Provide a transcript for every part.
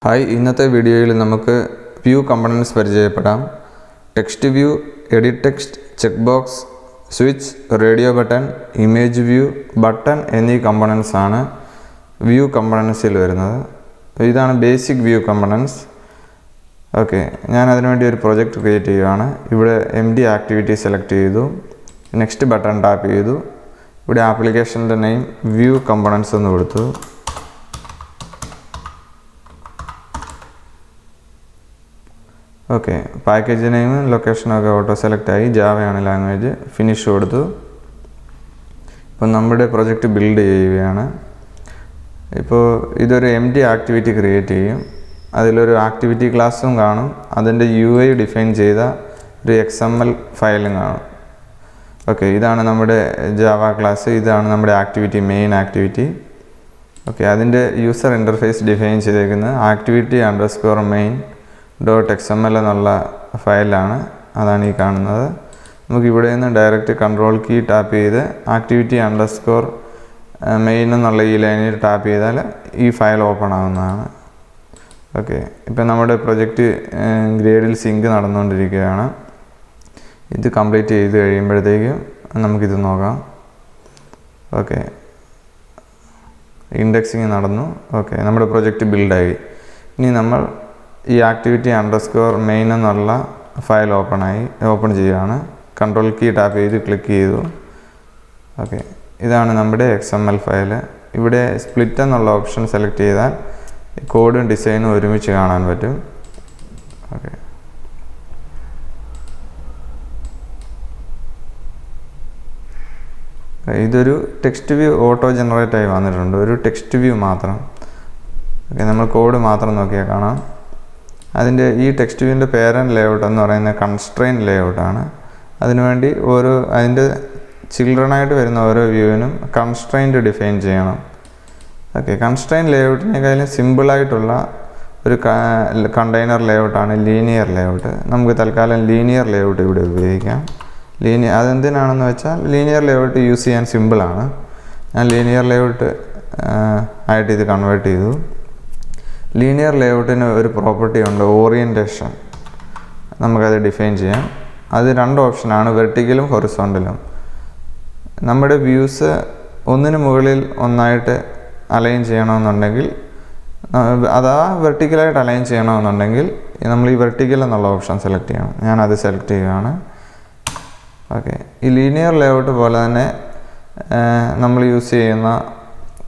Hi, ഇന്നത്തെ വീഡിയോയിൽ നമുക്ക് വ്യൂ കമ്പണൻസ് പരിചയപ്പെടാം. Text view, edit text, check box, switch, radio button, image view, button എന്നീ കമ്പണൻസ് ആണ് വ്യൂ കമ്പണൻസിൽ വരുന്നത്. ഇതാണ് ബേസിക് വ്യൂ കമ്പണൻസ്. ഓക്കെ, ഞാൻ അതിനുവേണ്ടി ഒരു പ്രൊജക്റ്റ് ക്രിയേറ്റ് ചെയ്യുകയാണ്. ഇവിടെ MD ആക്ടിവിറ്റി സെലക്ട് ചെയ്തു, നെക്സ്റ്റ് ബട്ടൺ ടാപ്പ് ചെയ്തു. ഇവിടെ ആപ്ലിക്കേഷൻ്റെ നെയിം വ്യൂ കമ്പണൻസ് എന്ന് കൊടുത്തു. ഓക്കെ, പാക്കേജ് നെയിം ലൊക്കേഷനൊക്കെ ഓട്ടോ സെലക്ട് ആയി. ജാവയാണ് ലാംഗ്വേജ്. ഫിനിഷ് കൊടുത്തു. ഇപ്പം നമ്മുടെ പ്രൊജക്റ്റ് ബിൽഡ് ചെയ്യുകയാണ്. ഇപ്പോൾ ഇതൊരു MD ആക്ടിവിറ്റി ക്രിയേറ്റ് ചെയ്യും. അതിലൊരു ആക്ടിവിറ്റി ക്ലാസ്സും കാണും. അതിൻ്റെ UI ഡിഫൈൻ ചെയ്ത ഒരു XML ഫയലും കാണും. ഓക്കെ, ഇതാണ് നമ്മുടെ ജാവ ക്ലാസ്. ഇതാണ് നമ്മുടെ ആക്ടിവിറ്റി, മെയിൻ ആക്ടിവിറ്റി. ഓക്കെ, അതിൻ്റെ യൂസർ ഇൻ്റർഫേസ് ഡിഫൈൻ ചെയ്തേക്കുന്നത് activity_main.xml എന്നുള്ള ഫയലാണ്. അതാണ് ഈ കാണുന്നത്. നമുക്ക് ഇവിടെ നിന്ന് ഡയറക്റ്റ് കൺട്രോൾ കീ ടാപ്പ് ചെയ്ത് activity_main എന്നുള്ള ഈ ലൈനിൽ ടാപ്പ് ചെയ്താൽ ഈ ഫയൽ ഓപ്പൺ ആവുന്നതാണ്. ഓക്കെ, ഇപ്പം നമ്മുടെ പ്രൊജക്റ്റ് ഗ്രേഡിൽ സിങ്ക് നടന്നുകൊണ്ടിരിക്കുകയാണ്. ഇത് കംപ്ലീറ്റ് ചെയ്ത് കഴിയുമ്പോഴത്തേക്കും നമുക്കിത് നോക്കാം. ഓക്കെ, ഇൻഡെക്സിങ് നടന്നു. ഓക്കെ, നമ്മുടെ പ്രൊജക്റ്റ് ബിൽഡായി. ഇനി നമ്മൾ ഈ activity_main എന്നുള്ള ഫയൽ ഓപ്പൺ ചെയ്യുകയാണ്. കൺട്രോൾ കീ ടാപ്പ് ചെയ്ത് ക്ലിക്ക് ചെയ്തു. ഓക്കെ, ഇതാണ് നമ്മുടെ XML ഫയൽ. ഇവിടെ സ്പ്ലിറ്റ് എന്നുള്ള ഓപ്ഷൻ സെലക്ട് ചെയ്താൽ കോഡും ഡിസൈനും ഒരുമിച്ച് കാണാൻ പറ്റും. ഓക്കെ, ഇതൊരു ടെക്സ്റ്റ് വ്യൂ ഓട്ടോ ജനറേറ്റ് ആയി വന്നിട്ടുണ്ട്. ഒരു ടെക്സ്റ്റ് വ്യൂ മാത്രം. ഓക്കെ, നമ്മൾ കോഡ് മാത്രം നോക്കിയാൽ കാണാം. അതിൻ്റെ ഈ ടെക്സ്റ്റ് വ്യൂവിൻ്റെ പേരൻറ്റ് ലേഔട്ട് എന്ന് പറയുന്നത് കൺസ്ട്രെയിൻ ലേഔട്ടാണ്. അതിനുവേണ്ടി അതിൻ്റെ ചിൽഡ്രനായിട്ട് വരുന്ന ഓരോ വ്യൂവിനും കൺസ്ട്രെയിൻറ്റ് ഡിഫൈൻ ചെയ്യണം. ഓക്കെ, കൺസ്ട്രെയിൻ ലേഔട്ടിനേക്കാളും സിമ്പിളായിട്ടുള്ള ഒരു കണ്ടെയ്നർ ലേഔട്ടാണ് ലീനിയർ ലേഔട്ട്. നമുക്ക് തൽക്കാലം ലീനിയർ ലേഔട്ട് ഇവിടെ ഉപയോഗിക്കാം. അതെന്തിനാണെന്ന് വെച്ചാൽ ലീനിയർ ലേഔട്ട് യൂസ് ചെയ്യാൻ സിമ്പിളാണ്. ഞാൻ ലീനിയർ ലേഔട്ട് ആയിട്ട് ഇത് കൺവേർട്ട് ചെയ്തു. ലീനിയർ ലേഔട്ടിന് ഒരു പ്രോപ്പർട്ടി ഉണ്ട്, ഓറിയൻറ്റേഷൻ. നമുക്കത് ഡിഫൈൻ ചെയ്യാം. അത് രണ്ട് ഓപ്ഷനാണ്, വെർട്ടിക്കലും ഹൊറിസോണ്ടലും. നമ്മുടെ വ്യൂസ് ഒന്നിന് മുകളിൽ ഒന്നായിട്ട് അലൈൻ ചെയ്യണമെന്നുണ്ടെങ്കിൽ, അതാ വെർട്ടിക്കലായിട്ട് അലൈൻ ചെയ്യണമെന്നുണ്ടെങ്കിൽ നമ്മൾ ഈ വെർട്ടിക്കൽ എന്നുള്ള ഓപ്ഷൻ സെലക്ട് ചെയ്യണം. ഞാനത് സെലക്ട് ചെയ്യുകയാണ്. ഓക്കെ, ഈ ലീനിയർ ലേഔട്ട് പോലെ തന്നെ നമ്മൾ യൂസ് ചെയ്യുന്ന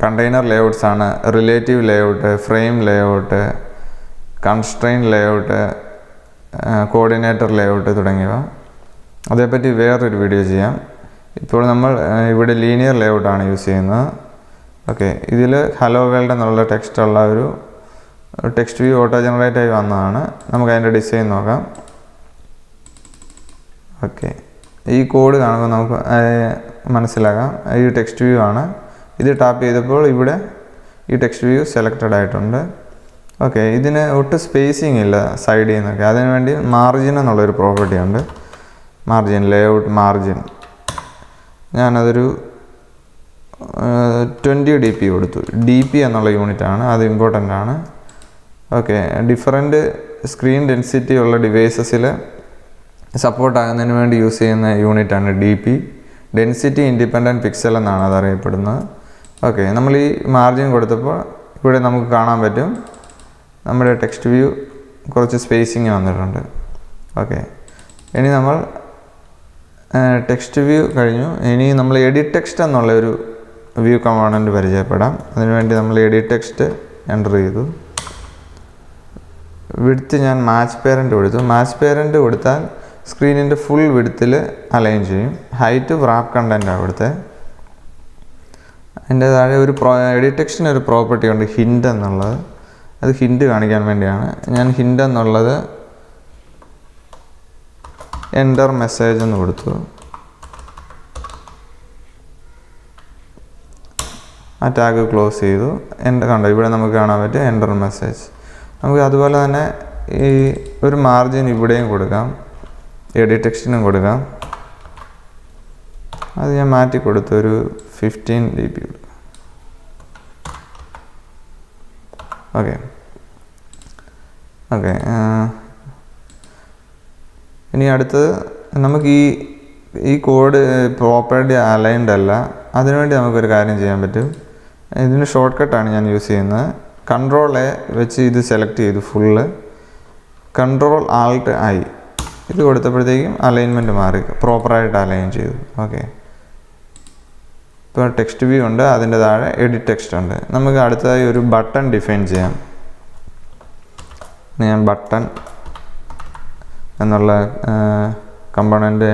കണ്ടെയ്നർ ലേഔട്ട്സ് ആണ് relative layout, frame layout, constrain layout, coordinator layout തുടങ്ങിയവ. അതേപ്പറ്റി വേറൊരു വീഡിയോ ചെയ്യാം. ഇപ്പോൾ നമ്മൾ ഇവിടെ ലീനിയർ ലേഔട്ടാണ് യൂസ് ചെയ്യുന്നത്. ഓക്കെ, ഇതിൽ ഹലോ വേൾഡ് എന്നുള്ള ടെക്സ്റ്റുള്ള ഒരു ടെക്സ്റ്റ് വ്യൂ ഓട്ടോ ജനറേറ്റ് ആയി വന്നതാണ്. നമുക്ക് അതിൻ്റെ ഡിസൈൻ നോക്കാം. ഓക്കെ, ഈ കോഡ് കാണുമ്പോൾ നമുക്ക് മനസ്സിലാക്കാം ഈ ടെക്സ്റ്റ് വ്യൂ ആണ്. ഇത് ടാപ്പ് ചെയ്തപ്പോൾ ഇവിടെ ഈ ടെക്സ്റ്റ് വ്യൂ സെലക്റ്റഡ് ആയിട്ടുണ്ട്. ഓക്കെ, ഇതിന് ഒട്ടും സ്പേസിങ് ഇല്ല സൈഡിൽ നിന്നൊക്കെ. അതിനുവേണ്ടി മാർജിൻ എന്നുള്ളൊരു പ്രോപ്പർട്ടി ഉണ്ട്. Margin, layout margin. ഞാനതൊരു 20 dp കൊടുത്തു. DP എന്നുള്ള യൂണിറ്റാണ്, അത് ഇമ്പോർട്ടൻ്റ് ആണ്. ഓക്കെ, ഡിഫറെൻറ്റ് സ്ക്രീൻ ഡെൻസിറ്റി ഉള്ള ഡിവൈസസിൽ സപ്പോർട്ടാകുന്നതിന് വേണ്ടി യൂസ് ചെയ്യുന്ന യൂണിറ്റാണ് DP. ഡെൻസിറ്റി ഇൻഡിപെൻഡൻറ്റ് പിക്സൽ എന്നാണ് അത് അറിയപ്പെടുന്നത്. ഓക്കെ, നമ്മൾ ഈ മാർജിൻ കൊടുത്തപ്പോൾ ഇവിടെ നമുക്ക് കാണാൻ പറ്റും നമ്മുടെ ടെക്സ്റ്റ് വ്യൂ കുറച്ച് സ്പേസിങ് വന്നിട്ടുണ്ട്. ഓക്കെ, ഇനി നമ്മൾ ടെക്സ്റ്റ് വ്യൂ കഴിഞ്ഞു. ഇനി നമ്മൾ എഡിറ്റ് ടെക്സ്റ്റ് എന്നുള്ള ഒരു വ്യൂ കമ്പോണൻറ്റ് പരിചയപ്പെടാം. അതിനുവേണ്ടി നമ്മൾ എഡിറ്റ് ടെക്സ്റ്റ് എൻ്റർ ചെയ്തു. വിഡ്ത്ത് ഞാൻ മാച്ച് പേരൻറ്റ് കൊടുത്തു. മാച്ച് പേരൻറ്റ് കൊടുത്താൽ സ്ക്രീനിൻ്റെ ഫുൾ വിഡ്ത്തിൽ അലൈൻ ചെയ്യും. ഹൈറ്റ് റാപ്പ് കണ്ടൻറ്റാണ് കൊടുത്തത്. അതിൻ്റെ താഴെ എഡിറ്റ് ടെക്സ്റ്റിന് ഒരു പ്രോപ്പർട്ടി ഉണ്ട്, ഹിൻഡ് എന്നുള്ളത്. അത് ഹിൻഡ് കാണിക്കാൻ വേണ്ടിയാണ് ഞാൻ ഹിൻഡ് എന്നുള്ളത് എൻ്റർ മെസ്സേജ് എന്ന് കൊടുത്തു. ആ ടാഗ് ക്ലോസ് ചെയ്തു. കണ്ടോ, ഇവിടെ നമുക്ക് കാണാൻ പറ്റും എൻ്റർ മെസ്സേജ്. നമുക്ക് അതുപോലെ തന്നെ ഈ ഒരു മാർജിൻ ഇവിടെയും കൊടുക്കാം, എഡിറ്റ് ടെക്സ്റ്റിനും കൊടുക്കാം. അത് ഞാൻ മാറ്റി കൊടുത്തു, ഒരു 15 dp കൊടുക്കാം. ഓക്കെ, ഓക്കെ, ഇനി അടുത്തത് നമുക്ക് ഈ കോഡ് പ്രോപ്പർലി അലൈൻഡ് അല്ല. അതിനുവേണ്ടി നമുക്കൊരു കാര്യം ചെയ്യാൻ പറ്റും. ഇതിന് ഷോർട്ട് കട്ടാണ് ഞാൻ യൂസ് ചെയ്യുന്നത്. Ctrl+A വെച്ച് ഇത് സെലക്ട് ചെയ്തു ഫുള്ള്. Ctrl+Alt+I ഇത് കൊടുത്തപ്പോഴത്തേക്കും അലൈൻമെൻറ്റ് മാറി, പ്രോപ്പറായിട്ട് അലൈൻ ചെയ്തു. ഓക്കെ, ഇപ്പോൾ ടെക്സ്റ്റ് വ്യൂ ഉണ്ട്, അതിൻ്റെ താഴെ എഡിറ്റ് ടെക്സ്റ്റ് ഉണ്ട്. നമുക്ക് അടുത്തതായി ഒരു ബട്ടൺ ഡിഫൈൻ ചെയ്യാം. ഞാൻ ബട്ടൺ എന്നുള്ള കമ്പോണൻ്റ്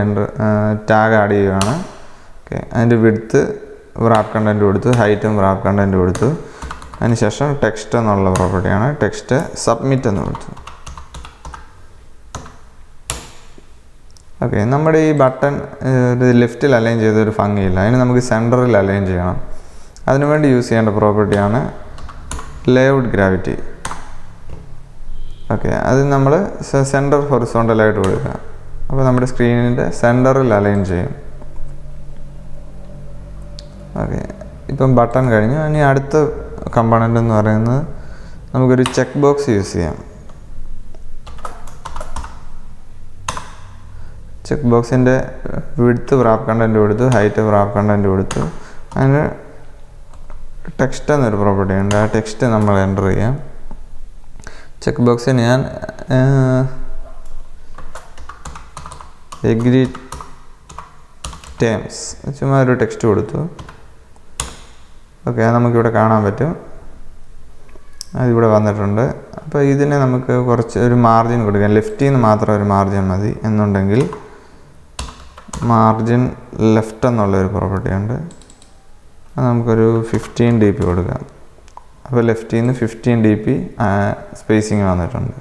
ടാഗ് ആഡ് ചെയ്യുകയാണ്. ഓക്കെ, അതിൻ്റെ വിഡ്ത്ത് wrap കണ്ടൻറ്റ് കൊടുത്തു, ഹൈറ്റും wrap കണ്ടൻറ്റ് കൊടുത്തു. അതിനുശേഷം ടെക്സ്റ്റ് എന്നുള്ള പ്രോപ്പർട്ടിയാണ്, ടെക്സ്റ്റ് സബ്മിറ്റ് എന്ന് കൊടുത്തു. ഓക്കെ, നമ്മുടെ ഈ ബട്ടൺ ഒരു ലെഫ്റ്റിൽ അലൈൻ ചെയ്തൊരു ഭംഗിയില്ല. അതിന് നമുക്ക് സെൻറ്ററിൽ അലൈൻ ചെയ്യണം. അതിനുവേണ്ടി യൂസ് ചെയ്യേണ്ട പ്രോപ്പർട്ടിയാണ് ലേഔട്ട് ഗ്രാവിറ്റി. ഓക്കെ, അത് നമ്മൾ സെൻറ്റർ ഹൊറിസോണ്ടലായിട്ട് കൊടുക്കുക. അപ്പോൾ നമ്മുടെ സ്ക്രീനിൻ്റെ സെൻറ്ററിൽ അലൈൻ ചെയ്യും. ഓക്കെ, ഇപ്പം ബട്ടൺ കഴിഞ്ഞു. ഇനി അടുത്ത കമ്പോണൻ്റ് എന്ന് പറയുന്നത് നമുക്കൊരു ചെക്ക് ബോക്സ് യൂസ് ചെയ്യാം. ചെക്ക് ബോക്സിൻ്റെ വിഡ്ത്ത് wrap കണ്ടൻറ്റ് കൊടുത്തു, ഹൈറ്റ് wrap കണ്ടൻറ്റ് കൊടുത്തു. അതിന് ടെക്സ്റ്റ് എന്നൊരു പ്രോപ്പർട്ടി ഉണ്ട്. ആ ടെക്സ്റ്റ് നമ്മൾ എൻ്റർ ചെയ്യാം. ചെക്ക് ബോക്സിന് ഞാൻ എഗ്രി ടേംസ് ചുമ്മാ ഒരു ടെക്സ്റ്റ് കൊടുത്തു. ഓക്കെ, നമുക്കിവിടെ കാണാൻ പറ്റും, അതിവിടെ വന്നിട്ടുണ്ട്. അപ്പോൾ ഇതിനെ നമുക്ക് കുറച്ച് ഒരു മാർജിൻ കൊടുക്കാം. ലെഫ്റ്റിൽ നിന്ന് മാത്രം ഒരു മാർജിൻ മതി എന്നുണ്ടെങ്കിൽ മാർജിൻ ലെഫ്റ്റ് എന്നുള്ളൊരു പ്രോപ്പർട്ടി ഉണ്ട്. അത് നമുക്കൊരു 15 dp കൊടുക്കാം. അപ്പോൾ ലെഫ്റ്റിൽ നിന്ന് 15 dp സ്പേസിങ് വന്നിട്ടുണ്ട്.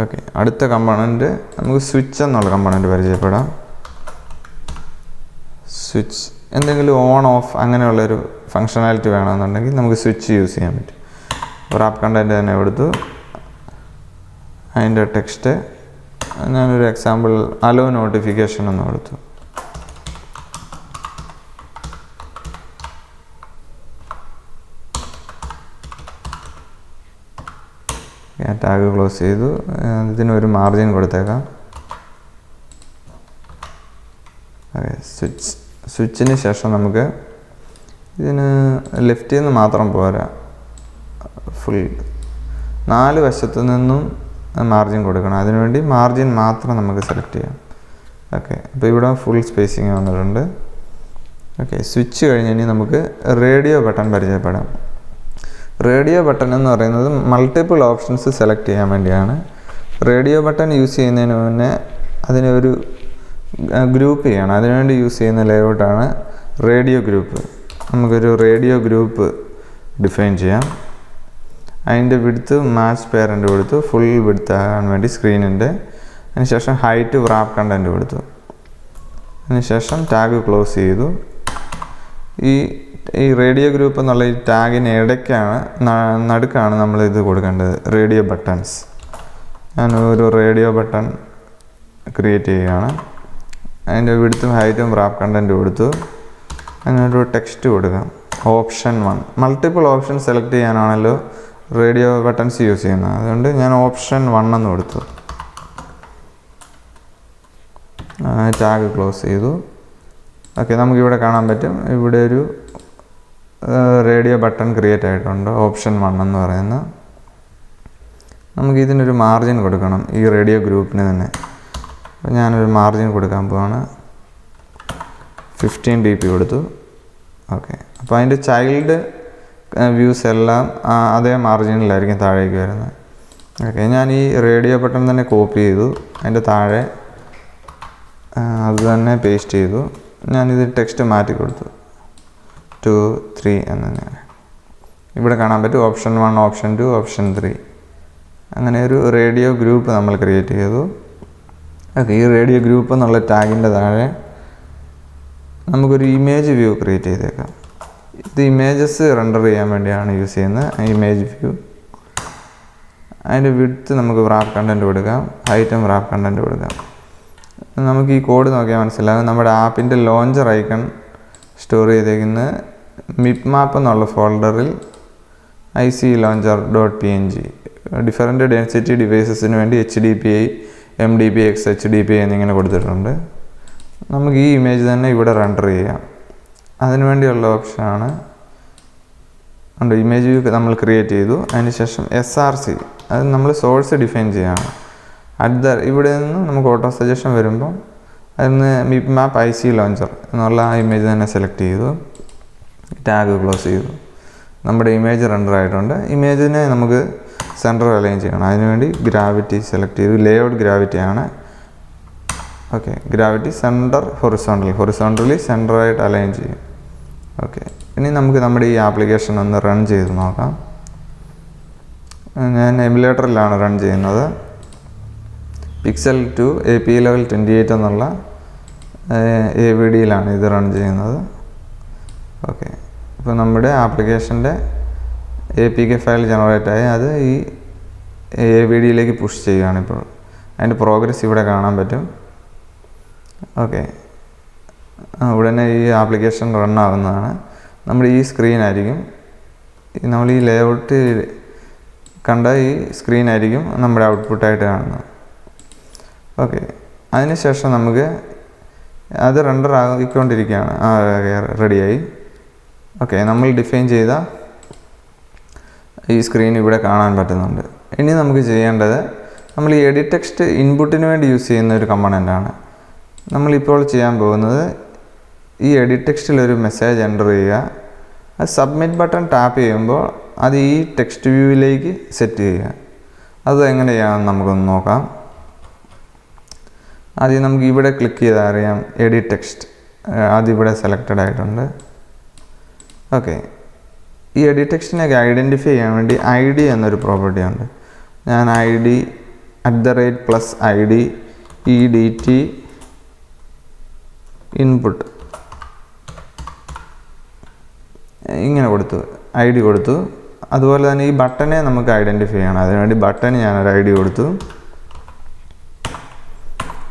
ഓക്കെ, അടുത്ത കമ്പോണൻറ്റ് നമുക്ക് സ്വിച്ച് എന്നുള്ള കമ്പോണൻറ്റ് പരിചയപ്പെടാം. സ്വിച്ച് എന്തെങ്കിലും ഓൺ ഓഫ് അങ്ങനെയുള്ളൊരു ഫങ്ഷണാലിറ്റി വേണമെന്നുണ്ടെങ്കിൽ നമുക്ക് സ്വിച്ച് യൂസ് ചെയ്യാൻ പറ്റും. wrap കണ്ടൻറ്റ് തന്നെ കൊടുത്തു, അതിൻ്റെ ടെക്സ്റ്റ് ഞാനൊരു എക്സാമ്പിൾ അലോ നോട്ടിഫിക്കേഷൻ എന്ന് കൊടുത്തു. ഞാൻ ടാഗ് ക്ലോസ് ചെയ്തു. ഇതിനൊരു മാർജിൻ കൊടുത്തേക്കാം. ഓക്കെ, സ്വിച്ചിന് ശേഷം നമുക്ക് ഇതിന് ലെഫ്റ്റിൽ നിന്ന് മാത്രം പോരാ, ഫുൾ 4 വശത്തു നിന്നും മാർജിൻ കൊടുക്കണം. അതിനുവേണ്ടി മാർജിൻ മാത്രം നമുക്ക് സെലക്ട് ചെയ്യാം. ഓക്കെ, അപ്പോൾ ഇവിടെ ഫുൾ സ്പേസിങ് വന്നിട്ടുണ്ട്. ഓക്കെ, സ്വിച്ച് കഴിഞ്ഞ് ഇനി നമുക്ക് റേഡിയോ ബട്ടൺ പരിചയപ്പെടാം. റേഡിയോ ബട്ടൺ എന്ന് പറയുന്നത് മൾട്ടിപ്പിൾ ഓപ്ഷൻസ് സെലക്ട് ചെയ്യാൻ വേണ്ടിയാണ്. റേഡിയോ ബട്ടൺ യൂസ് ചെയ്യുന്നതിന് മുന്നേ അതിനെ ഒരു ഗ്രൂപ്പ് ചെയ്യണം. അതിനുവേണ്ടി യൂസ് ചെയ്യുന്ന ലേഔട്ടാണ് റേഡിയോ ഗ്രൂപ്പ്. നമുക്കൊരു റേഡിയോ ഗ്രൂപ്പ് ഡിഫൈൻ ചെയ്യാം. അതിൻ്റെ വിഡ്ത്ത് മാച്ച് പേരൻ്റ് കൊടുത്തു, ഫുൾ വിഡ്ത്ത് ആകാൻ വേണ്ടി സ്ക്രീനിൻ്റെ. അതിനുശേഷം ഹൈറ്റ് wrap കണ്ടൻറ്റ് കൊടുത്തു. അതിനുശേഷം ടാഗ് ക്ലോസ് ചെയ്തു. ഈ റേഡിയോ ഗ്രൂപ്പ് എന്നുള്ള ഈ ടാഗിന് ഇടയ്ക്കാണ് നടുക്കാണ് നമ്മളിത് കൊടുക്കേണ്ടത്, റേഡിയോ ബട്ടൺസ്. ഞാൻ ഒരു റേഡിയോ ബട്ടൺ ക്രിയേറ്റ് ചെയ്യുകയാണ്. അതിൻ്റെ വിഡ്ത്തും ഹൈറ്റും wrap കണ്ടൻറ്റ് കൊടുത്തു. അതിനൊരു ടെക്സ്റ്റ് കൊടുക്കാം, ഓപ്ഷൻ 1. മൾട്ടിപ്പിൾ ഓപ്ഷൻ സെലക്ട് ചെയ്യാനാണല്ലോ റേഡിയോ ബട്ടൺസ് യൂസ് ചെയ്യുന്നത്. അതുകൊണ്ട് ഞാൻ ഓപ്ഷൻ 1 എന്ന് കൊടുത്തു. ടാഗ് ക്ലോസ് ചെയ്തു. ഓക്കെ, നമുക്കിവിടെ കാണാൻ പറ്റും, ഇവിടെ ഒരു റേഡിയോ ബട്ടൺ ക്രിയേറ്റ് ആയിട്ടുണ്ട്, ഓപ്ഷൻ 1 എന്ന് പറയുന്നത്. നമുക്ക് ഇതിനൊരു മാർജിൻ കൊടുക്കണം, ഈ റേഡിയോ ഗ്രൂപ്പിന് തന്നെ. അപ്പോൾ ഞാനൊരു മാർജിൻ കൊടുക്കാൻ പോവാണ്, 15 dp കൊടുത്തു. ഓക്കെ, അപ്പോൾ അതിൻ്റെ ചൈൽഡ് വ്യൂസ് എല്ലാം അതേ മാർജിനിലായിരിക്കും താഴേക്ക് വരുന്നത്. ഓക്കെ, ഞാൻ ഈ റേഡിയോ ബട്ടൺ തന്നെ കോപ്പി ചെയ്തു, അതിൻ്റെ താഴെ അത് തന്നെ പേസ്റ്റ് ചെയ്തു. ഞാനിത് ടെക്സ്റ്റ് മാറ്റി കൊടുത്തു, 2, 3 എന്ന്. ഇവിടെ കാണാൻ പറ്റും ഓപ്ഷൻ 1, ഓപ്ഷൻ 2, ഓപ്ഷൻ 3. അങ്ങനെ ഒരു റേഡിയോ ഗ്രൂപ്പ് നമ്മൾ ക്രിയേറ്റ് ചെയ്തു. ഓക്കെ, ഈ റേഡിയോ ഗ്രൂപ്പ് എന്നുള്ള ടാഗിൻ്റെ താഴെ നമുക്കൊരു ഇമേജ് വ്യൂ ക്രിയേറ്റ് ചെയ്തേക്കാം. ഇത് ഇമേജസ് റെൻഡർ ചെയ്യാൻ വേണ്ടിയാണ് യൂസ് ചെയ്യുന്നത്, ഇമേജ് വ്യൂ. അതിൻ്റെ വിഡ്ത്ത് നമുക്ക് wrap കണ്ടൻറ്റ് കൊടുക്കാം, ഹൈറ്റും wrap കണ്ടൻറ്റ് കൊടുക്കാം. നമുക്ക് ഈ കോഡ് നോക്കിയാൽ മനസ്സിലാകും, നമ്മുടെ ആപ്പിൻ്റെ ലോഞ്ചർ ഐക്കൺ സ്റ്റോർ ചെയ്തേക്കുന്ന മിപ്പ് മാപ്പ് എന്നുള്ള ഫോൾഡറിൽ IC launcher.png ഡിഫറൻറ്റ് ഡെൻസിറ്റി ഡിവൈസസിന് വേണ്ടി HDPI, MDPX, HDPI എന്നിങ്ങനെ കൊടുത്തിട്ടുണ്ട്. നമുക്ക് ഈ ഇമേജ് തന്നെ ഇവിടെ റെൻഡർ ചെയ്യാം. അതിനുവേണ്ടിയുള്ള ഓപ്ഷനാണ് ഉണ്ട്. ഇമേജ് വ്യൂ നമ്മൾ ക്രിയേറ്റ് ചെയ്തു. അതിനുശേഷം SRC, അത് നമ്മൾ സോഴ്സ് ഡിഫൈൻ ചെയ്യുകയാണ്. ഇവിടെ നിന്ന് നമുക്ക് ഓട്ടോ സജഷൻ വരുമ്പോൾ അതിന് മിപ്പ് മാപ്പ് IC ലോഞ്ചർ എന്നുള്ള ആ ഇമേജ് തന്നെ സെലക്ട് ചെയ്തു. ടാഗ് ക്ലോസ് ചെയ്തു. നമ്മുടെ ഇമേജ് റെൻഡർ ആയിട്ടുണ്ട്. ഇമേജിനെ നമുക്ക് സെൻറ്റർ അലൈൻ ചെയ്യണം. അതിനുവേണ്ടി ഗ്രാവിറ്റി സെലക്ട് ചെയ്തു. ലേഔട്ട് ഗ്രാവിറ്റി ആണ്. ഓക്കെ, ഗ്രാവിറ്റി സെൻറ്റർ ഹൊറിസോണ്ടലി സെൻറ്ററായിട്ട് അലൈൻ ചെയ്യും. ഓക്കെ, ഇനി നമുക്ക് നമ്മുടെ ഈ ആപ്ലിക്കേഷൻ ഒന്ന് റൺ ചെയ്ത് നോക്കാം. ഞാൻ എമുലേറ്ററിലാണ് റൺ ചെയ്യുന്നത്. Pixel 2 API level 28 എന്നുള്ള AVDയിലാണ് ഇത് റൺ ചെയ്യുന്നത്. ഓക്കെ, ഇപ്പോൾ നമ്മുടെ ആപ്ലിക്കേഷൻ്റെ APK ഫയൽ ജനറേറ്റ് ആയി അത് ഈ AVDയിലേക്ക് പുഷ് ചെയ്യുകയാണ്. ഇപ്പോൾ അതിൻ്റെ പ്രോഗ്രസ് ഇവിടെ കാണാൻ പറ്റും. ഓക്കെ, ഉടനെ ഈ ആപ്ലിക്കേഷൻ റൺ ആവുന്നതാണ്. നമ്മുടെ ഈ സ്ക്രീനായിരിക്കും, നമ്മൾ ഈ ലേഔട്ട് കണ്ട ഈ സ്ക്രീനായിരിക്കും നമ്മുടെ ഔട്ട്പുട്ടായിട്ട് കാണുന്നത്. ഓക്കെ, അതിനുശേഷം നമുക്ക് അത് റെൻഡർ ആയിക്കൊണ്ടിരിക്കുകയാണ്. റെഡിയായി. ഓക്കെ, നമ്മൾ ഡിഫൈൻ ചെയ്ത ഈ സ്ക്രീൻ ഇവിടെ കാണാൻ പറ്റുന്നുണ്ട്. ഇനി നമുക്ക് ചെയ്യേണ്ടത്, നമ്മൾ ഈ എഡിറ്റ് ടെക്സ്റ്റ് ഇൻപുട്ടിന് വേണ്ടി യൂസ് ചെയ്യുന്ന ഒരു കമ്പണൻ്റാണ്. നമ്മളിപ്പോൾ ചെയ്യാൻ പോകുന്നത്, ഈ എഡിറ്റ് ടെക്സ്റ്റിൽ ഒരു മെസ്സേജ് എൻ്റർ ചെയ്യുക. അത് സബ്മിറ്റ് ബട്ടൺ ടാപ്പ് ചെയ്യുമ്പോൾ അത് ഈ ടെക്സ്റ്റ് വ്യൂവിലേക്ക് സെറ്റ് ചെയ്യുക. അത് എങ്ങനെ ചെയ്യാമെന്ന് നമുക്കൊന്ന് നോക്കാം. ആദ്യം നമുക്ക് ഇവിടെ ക്ലിക്ക് ചെയ്താൽ അറിയാം എഡിറ്റ് ടെക്സ്റ്റ്, അതിവിടെ സെലക്റ്റഡ് ആയിട്ടുണ്ട്. ഓക്കെ, ഈ എഡിറ്റ് ടെക്സ്റ്റിനൊക്കെ ഐഡൻറ്റിഫൈ ചെയ്യാൻ വേണ്ടി ID എന്നൊരു പ്രോപ്പർട്ടി ഉണ്ട്. ഞാൻ ID @+ID EDT ഇൻപുട്ട് ഇങ്ങനെ കൊടുത്തു, ID കൊടുത്തു. അതുപോലെ തന്നെ ഈ ബട്ടനെ നമുക്ക് ഐഡൻറ്റിഫൈ ചെയ്യണം. അതിനുവേണ്ടി ബട്ടൺ ഞാനൊരു ID കൊടുത്തു,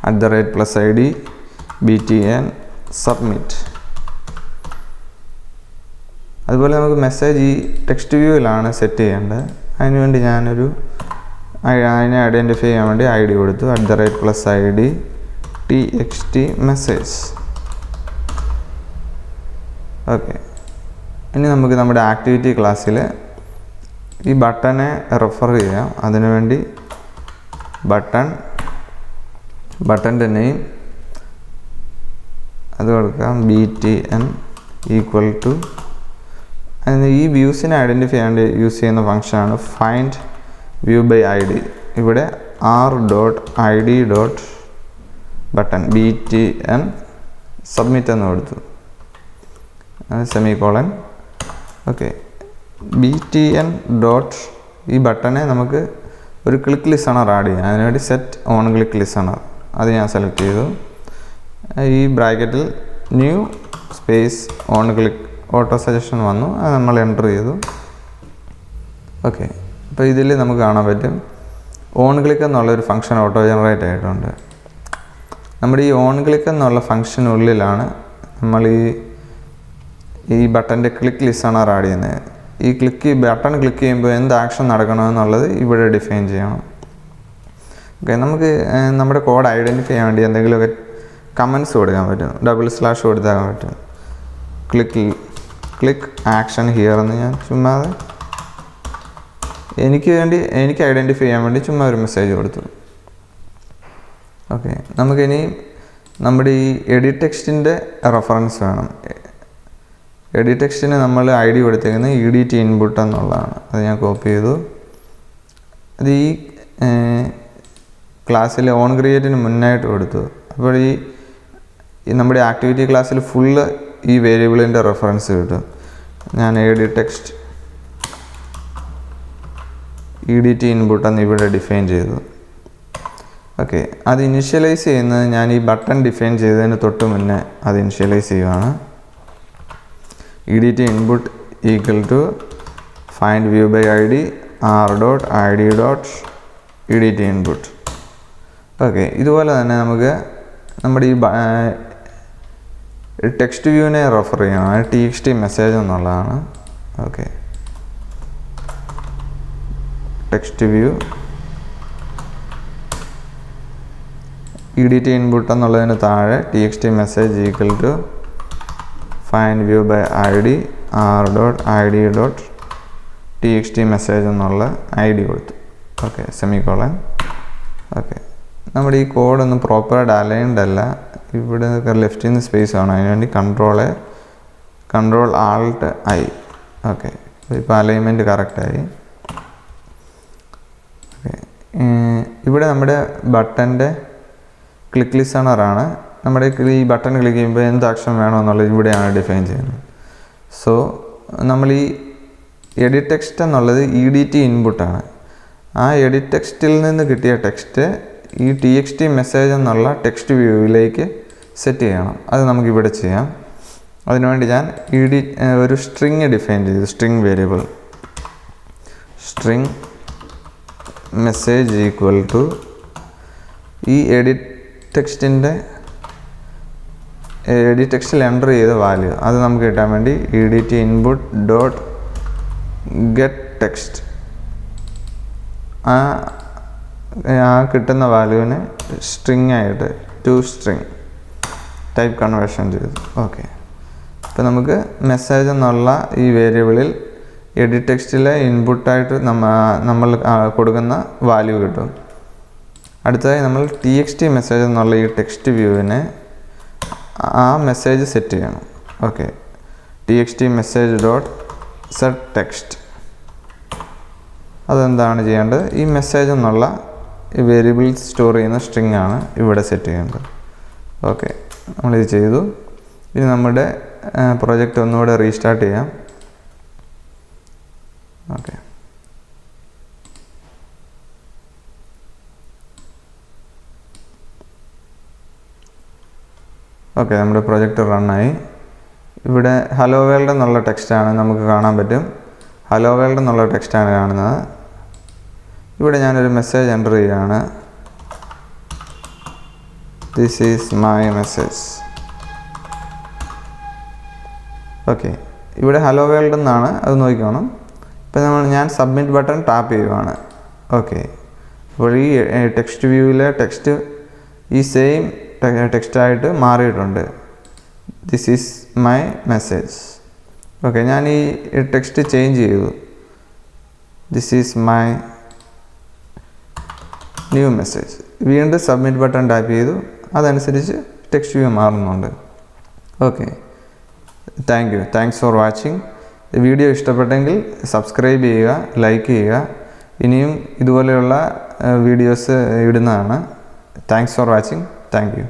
@+ID BTN submit. അതുപോലെ നമുക്ക് മെസ്സേജ് ഈ ടെക്സ്റ്റ് വ്യൂവിലാണ് സെറ്റ് ചെയ്യേണ്ടത്. അതിനുവേണ്ടി അതിനെ ഐഡൻറ്റിഫൈ ചെയ്യാൻ വേണ്ടി ID കൊടുത്തു, @+ID TXT message. ഓക്കെ, ഇനി നമുക്ക് നമ്മുടെ ആക്ടിവിറ്റി ക്ലാസ്സിൽ ഈ ബട്ടനെ റെഫർ ചെയ്യാം. അതിനുവേണ്ടി ബട്ടൻ്റെ നെയിം അത് കൊടുക്കാം, BTN = അതിന് ഈ വ്യൂസിനെ ഐഡൻറ്റിഫൈ ചെയ്യാൻ വേണ്ടി യൂസ് ചെയ്യുന്ന ഫംഗ്ഷനാണ് find view by ID. ഇവിടെ r.id.button BTN സബ്മിറ്റ് എന്ന് കൊടുത്തു, സെമികോളൻ. ഓക്കെ, BTN ഈ ബട്ടനെ നമുക്ക് ഒരു ക്ലിക്ക് ലിസണർ ആഡ് ചെയ്യാം. അതിനുവേണ്ടി സെറ്റ് ഓൺ ക്ലിക്ക് ലിസണർ അത് ഞാൻ സെലക്ട് ചെയ്തു. ഈ ബ്രാക്കറ്റിൽ new space on click auto suggestion വന്നു, അത് നമ്മൾ എൻ്റർ ചെയ്തു. ഓക്കെ, അപ്പോൾ ഇതിൽ നമുക്ക് കാണാൻ പറ്റും ഓൺ ക്ലിക്ക് എന്നുള്ളൊരു ഫംഗ്ഷൻ ഓട്ടോ ജനറേറ്റ് ആയിട്ടുണ്ട്. നമ്മുടെ ഈ ഓൺ ക്ലിക്ക് എന്നുള്ള ഫംഗ്ഷനുള്ളിലാണ് നമ്മൾ ഈ ബട്ടൻ്റെ ക്ലിക്ക് ലിസണർ ആഡ് ചെയ്യുന്നത്. ഈ ബട്ടൺ ക്ലിക്ക് ചെയ്യുമ്പോൾ എന്ത് ആക്ഷൻ നടക്കണമെന്നുള്ളത് ഇവിടെ ഡിഫൈൻ ചെയ്യണം. ഓക്കെ, നമുക്ക് നമ്മുടെ കോഡ് ഐഡൻറ്റിഫൈ ചെയ്യാൻ വേണ്ടി എന്തെങ്കിലുമൊക്കെ കമൻറ്റ്സ് കൊടുക്കാൻ പറ്റും. // കൊടുത്താൽ പറ്റും. ക്ലിക്ക് ആക്ഷൻ ഹിയർ എന്ന് ഞാൻ ചുമ്മാതെ എനിക്ക് ഐഡൻറ്റിഫൈ ചെയ്യാൻ വേണ്ടി ചുമ്മാ ഒരു മെസ്സേജ് കൊടുത്തു. ഓക്കെ, നമുക്കിനി നമ്മുടെ ഈ എഡിറ്റ് ടെക്സ്റ്റിൻ്റെ റെഫറൻസ് വേണം. എഡിറ്റ് ടെക്സ്റ്റിന് നമ്മൾ ID കൊടുത്തേക്കുന്നത് EDT ഇൻപുട്ട് എന്നുള്ളതാണ്. അത് ഞാൻ കോപ്പി ചെയ്തു. അത് ഈ ക്ലാസ്സിൽ ഓൺ ക്രിയേറ്റിന് മുന്നായിട്ട് കൊടുത്തു. അപ്പോൾ ഈ നമ്മുടെ ആക്ടിവിറ്റി ക്ലാസ്സിൽ ഫുള്ള് ഈ വേരിയബിളിൻ്റെ റെഫറൻസ് കിട്ടും. ഞാൻ എഡിറ്റ് ടെക്സ്റ്റ് EDT ഇൻപുട്ട് എന്ന് ഇവിടെ ഡിഫൈൻ ചെയ്തു. ഓക്കെ, അത് ഇനിഷ്യലൈസ് ചെയ്യുന്നത് ഞാൻ ഈ ബട്ടൺ ഡിഫൈൻ ചെയ്തതിന് തൊട്ട് മുന്നേ അത് ഇനിഷ്യലൈസ് ചെയ്യുവാണ്. EDT input = find view by ID r.id.edt input. Okay, ഇതുപോലെ തന്നെ നമുക്ക് നമ്മുടെ ഈ ടെക്സ്റ്റ് വ്യൂവിനെ റെഫർ ചെയ്യണം. അത് TXT മെസ്സേജ് എന്നുള്ളതാണ്. Okay, text view edt input എന്നുള്ളതിന് താഴെ txt message equal to find view by id r.id.txt message എന്നുള്ള id കൊടുത്തു. Okay, semicolon. ഓക്കെ, നമ്മുടെ ഈ കോഡൊന്നും പ്രോപ്പറായിട്ട് അലൈൻഡ് അല്ല. ഇവിടെ ലെഫ്റ്റിൽ നിന്ന് സ്പേസ് ആണ്, അതിനുവേണ്ടി കൺട്രോൾ ആൾട്ട് ഐ. ഓക്കെ, ഇപ്പോൾ അലൈൻമെൻറ്റ് കറക്റ്റായി. ഓക്കെ, ഇവിടെ നമ്മുടെ ബട്ടൻ്റെ ക്ലിക്ക് ലിസണറാണ്. നമ്മുടെ ഈ ബട്ടൺ ക്ലിക്ക് ചെയ്യുമ്പോൾ എന്ത് ആക്ഷൻ വേണമെന്നുള്ളത് ഇവിടെയാണ് ഡിഫൈൻ ചെയ്യുന്നത്. സോ നമ്മൾ ഈ എഡിറ്റ് ടെക്സ്റ്റ് എന്നുള്ളത് edt ഇൻപുട്ടാണ്. ആ എഡിറ്റ് ടെക്സ്റ്റിൽ നിന്ന് കിട്ടിയ ടെക്സ്റ്റ് ഈ txt മെസ്സേജ് എന്നുള്ള ടെക്സ്റ്റ് വ്യൂവിലേക്ക് സെറ്റ് ചെയ്യണം. അത് നമുക്കിവിടെ ചെയ്യാം. അതിനുവേണ്ടി ഞാൻ ഒരു സ്ട്രിങ് ഡിഫൈൻ ചെയ്തു. String variable string message equal to ഈ എഡിറ്റ് ടെക്സ്റ്റിൽ എൻ്റർ ചെയ്ത വാല്യൂ അത് നമുക്ക് കിട്ടാൻ വേണ്ടി edt input dot get text ആ കിട്ടുന്ന വാല്യൂവിനെ സ്ട്രിങ് ആയിട്ട് ടു സ്ട്രിങ് ടൈപ്പ് കൺവേർഷൻ ചെയ്തു. ഓക്കെ, ഇപ്പോൾ നമുക്ക് മെസ്സേജ് എന്നുള്ള ഈ വേരിയബിളിൽ എഡിറ്റ് ടെക്സ്റ്റിലെ ഇൻപുട്ടായിട്ട് നമ്മൾ കൊടുക്കുന്ന വാല്യൂ കിട്ടും. അടുത്തതായി നമ്മൾ txt മെസ്സേജ് എന്നുള്ള ഈ ടെക്സ്റ്റ് വ്യൂവിനെ ആ മെസ്സേജ് സെറ്റ് ചെയ്യണം. Okay, txt message dot set text. അതെന്താണ് ചെയ്യേണ്ടത്? ഈ മെസ്സേജ് എന്നുള്ള ഈ വേരിയബിൾ സ്റ്റോർ ചെയ്യുന്ന സ്ട്രിങ് ആണ് ഇവിടെ സെറ്റ് ചെയ്യേണ്ടത്. ഓക്കെ, നമ്മളിത് ചെയ്തു. ഇനി നമ്മുടെ പ്രൊജക്റ്റ് ഒന്നുകൂടെ റീസ്റ്റാർട്ട് ചെയ്യാം. ഓക്കെ, നമ്മുടെ പ്രൊജക്റ്റ് റണ്ണായി. ഇവിടെ ഹലോ വേൾഡ് എന്നുള്ള ടെക്സ്റ്റാണ് നമുക്ക് കാണാൻ പറ്റും. ഹലോ വേൾഡ് എന്നുള്ള ടെക്സ്റ്റാണ് കാണുന്നത്. ഇവിടെ ഞാനൊരു മെസ്സേജ് എൻ്റർ ചെയ്യുകയാണ്. This is my message. Okay, ഇവിടെ ഹലോ വേൾഡ് എന്നാണ്, അത് നോക്കിക്കോണം. ഇപ്പം ഞാൻ സബ്മിറ്റ് ബട്ടൺ ടാപ്പ് ചെയ്യുവാണ്. ഓക്കെ, അപ്പോൾ ഈ ടെക്സ്റ്റ് വ്യൂവിലെ ടെക്സ്റ്റ് ഈ സെയിം ടെക്സ്റ്റായിട്ട് മാറിയിട്ടുണ്ട്. This is my message. Okay, ഞാൻ ഈ ടെക്സ്റ്റ് ചേഞ്ച് ചെയ്തു. This is my new message. വീണ്ടും സബ്മിറ്റ് ബട്ടൺ ടാപ്പ് ചെയ്തു. അതനുസരിച്ച് ടെക്സ്റ്റ് വ്യൂ മാറുന്നുണ്ട്. Okay, thanks for watching. Video ഇഷ്ടപ്പെട്ടെങ്കിൽ സബ്സ്ക്രൈബ് ചെയ്യുക, ലൈക്ക് ചെയ്യുക. ഇനിയും ഇതുപോലെയുള്ള വീഡിയോസ് ഇടുന്നതാണ്. Thanks for watching. Thank you.